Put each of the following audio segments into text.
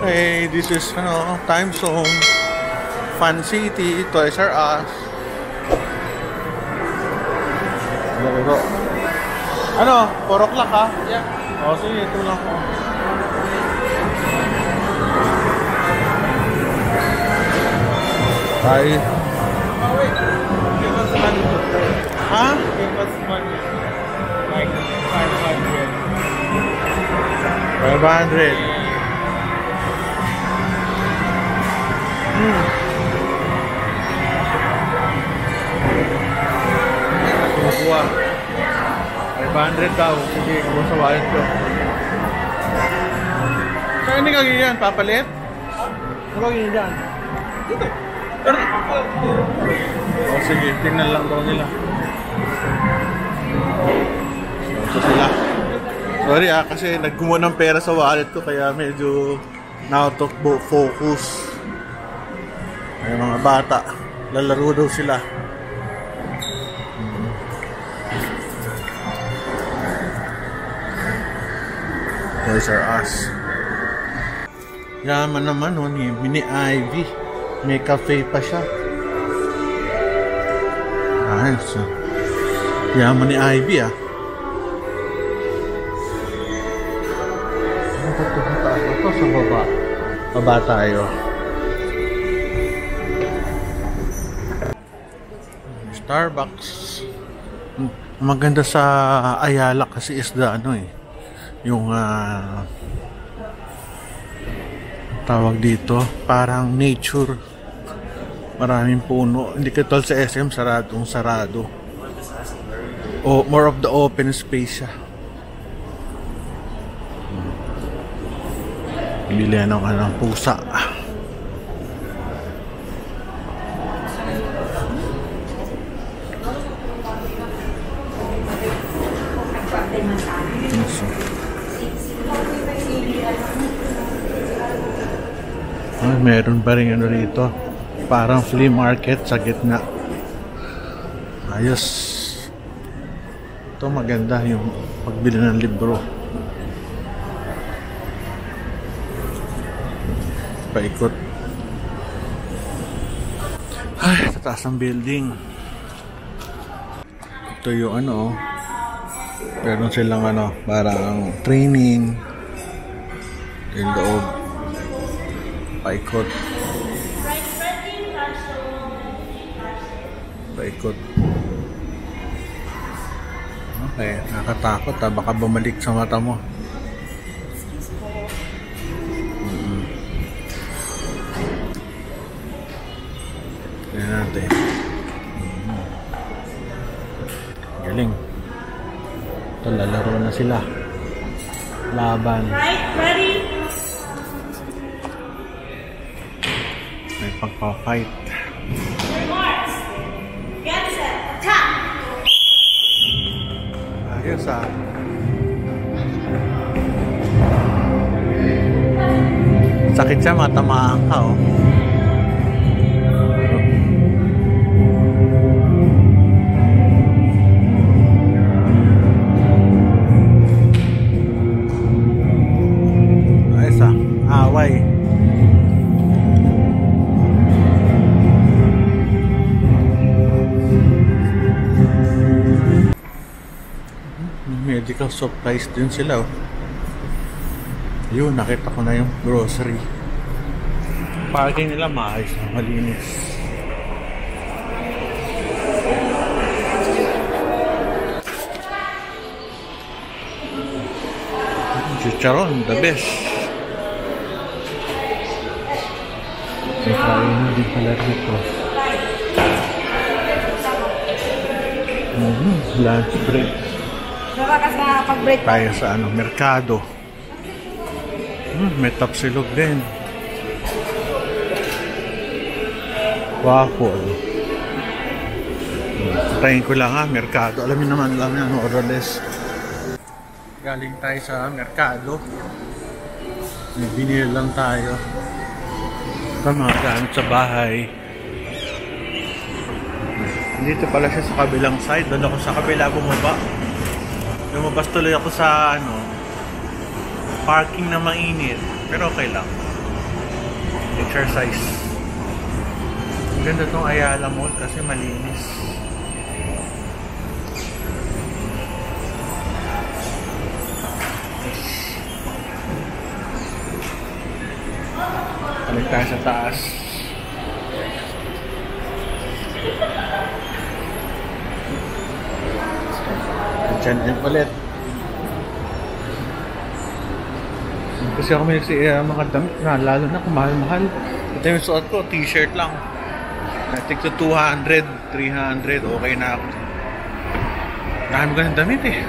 Okay, this is Time Zone, Fun City, Toys R Us. Ano? 4 o'clock ha? Yeah. O sige, ito lang ko. Bye. Oh wait, give us money to play. Ha? Give us money. Like 500. 500. Kuha 500 daw. Sige, kuha sa wallet ko. So, hindi ka ganyan, papalit? Ano ka ganyan dyan? Dito. O sige, tingnan lang daw nila. So sila. Sorry kasi nagkumuha ng pera sa wallet ko kaya medyo out of focus. Ay mga bata, lalaro daw sila. Toys R Us. Yaman naman ni Mini Ivy. May cafe pa siya. Ayos. Yaman ni Ivy Ito sa baba. Baba tayo. Starbucks. Maganda sa Ayala kasi isda yung tawag dito parang nature, maraming puno, hindi katulad sa SM sarado o more of the open space siya. Bili ng pusa. Meron pa rin dito, parang flea market sa gitna. Ayos. Ito maganda yung pagbili ng libro. Paikot. Ay, tataas ang building. Ito yung meron silang parang training yung loob. Paikot. Okay, nakatakot baka bumalik sa mata mo. Tignan natin. Galing. Ito, lalaro na sila. Laban. Right, ready? May pagpa-fight. Get set, attack! Ayos sakit siya, matamaan ka Ayos away. Medical supplies din sila Yun, nakita ko na yung grocery. Parking nila maayos na, malinis. Chicharon, the best. May kain din pala dito. Lunch break. Pag-break tayo sa merkado. May tapsilog din. Waffle. Tayin ko lang merkado. Alamin naman lang yan, orales. Galing tayo sa merkado. May binili lang tayo. Ito mga gamit sa bahay. Dito pala siya sa kabilang side. Doon ako sa kabila bumaba. Lumabas tuloy ako sa parking na mainit, pero okay lang. exercise. Ganda tong Ayala Mall kasi malinis. Balik tayo sa taas. Diyan din ulit. Kasi ako may mga damit na lalo na kung mahal-mahal. Ito yung suot ko, t-shirt lang. Natik to 200, 300, okay na ako. Dami ko ng damit eh.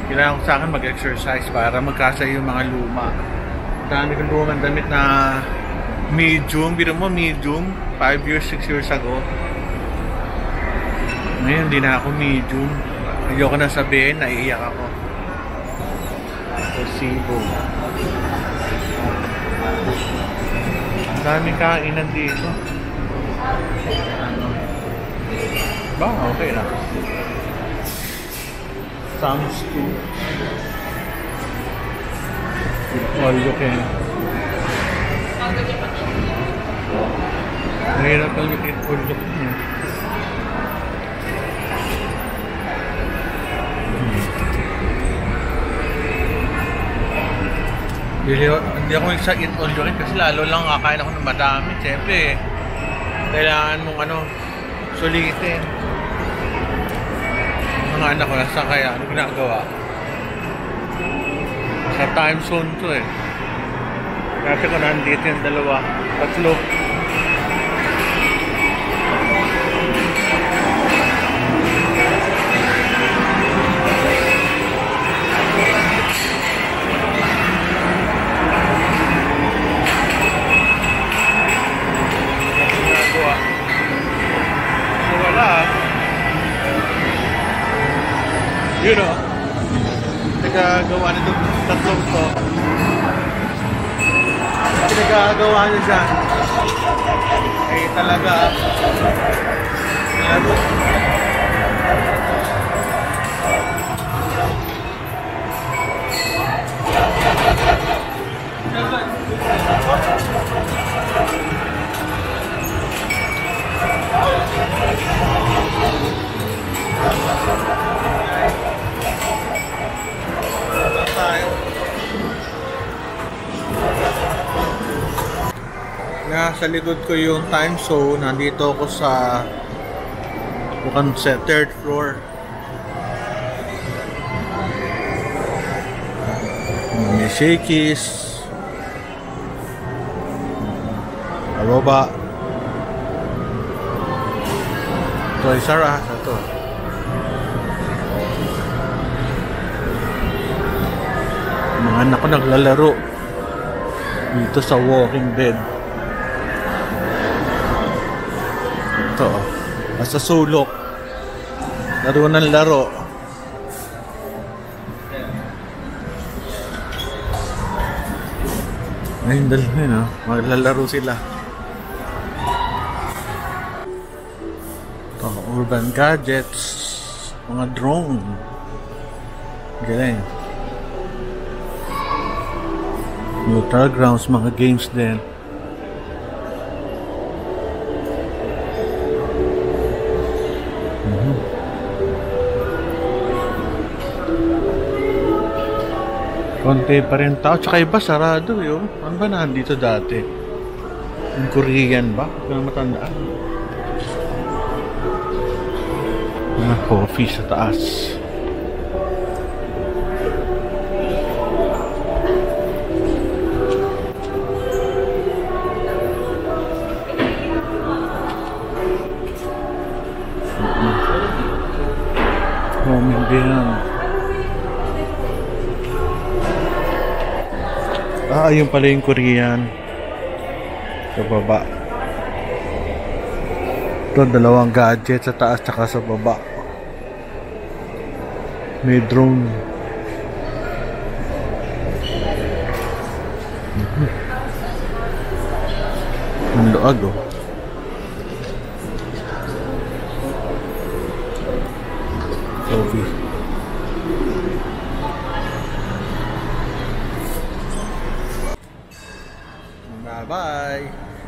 Kailangan ko sa akin mag-exercise para magkasa yung mga luma. Dami ko lumang damit na medium. Biro mo medium, 5 years, 6 years ago. Ngayon, hindi na ako medium. Ayoko na sabihin, naiiyak ako. Posibo. Ang daming kainan dito. Ano? Ba, okay na. Sounds cool. All you can. Mahirap lang yung all you can. Hindi ako sa eat all you can kasi lalo lang kakain ako ng madami. Siyempre, kailangan mong sulitin. Mga anak ko nasa kaya, ano ginagawa? Sa time zone to eh. Kasi ko nandito yung dalawa, tatlo. You know, nagagawa nito tatlong to. Pinagagawa niya dyan ay talaga laro. Sa likod ko yung time zone. Nandito ako sa mukhang sa 3rd floor. May shakies. Pababa. Toys R Us. Ito. Mga anak ko naglalaro dito sa walking dead. Ito, basta sulok. Laro ng laro. Ayun, dalhin ha. Maglalaro sila. Ito, urban gadgets. Mga drone. Galing. Neutral grounds, mga games din. Konti pa rin tao. Tsaka iba sarado yun. Ano ba nandito dati? Yung Korean ba? Hindi ko na matandaan. Mga coffee sa taas. Hindi yan. Ayun pala yung Korean. Sa baba. Ito, dalawang gadget sa taas tsaka sa baba. May drone. Ang luag oh. Coffee. Bye-bye!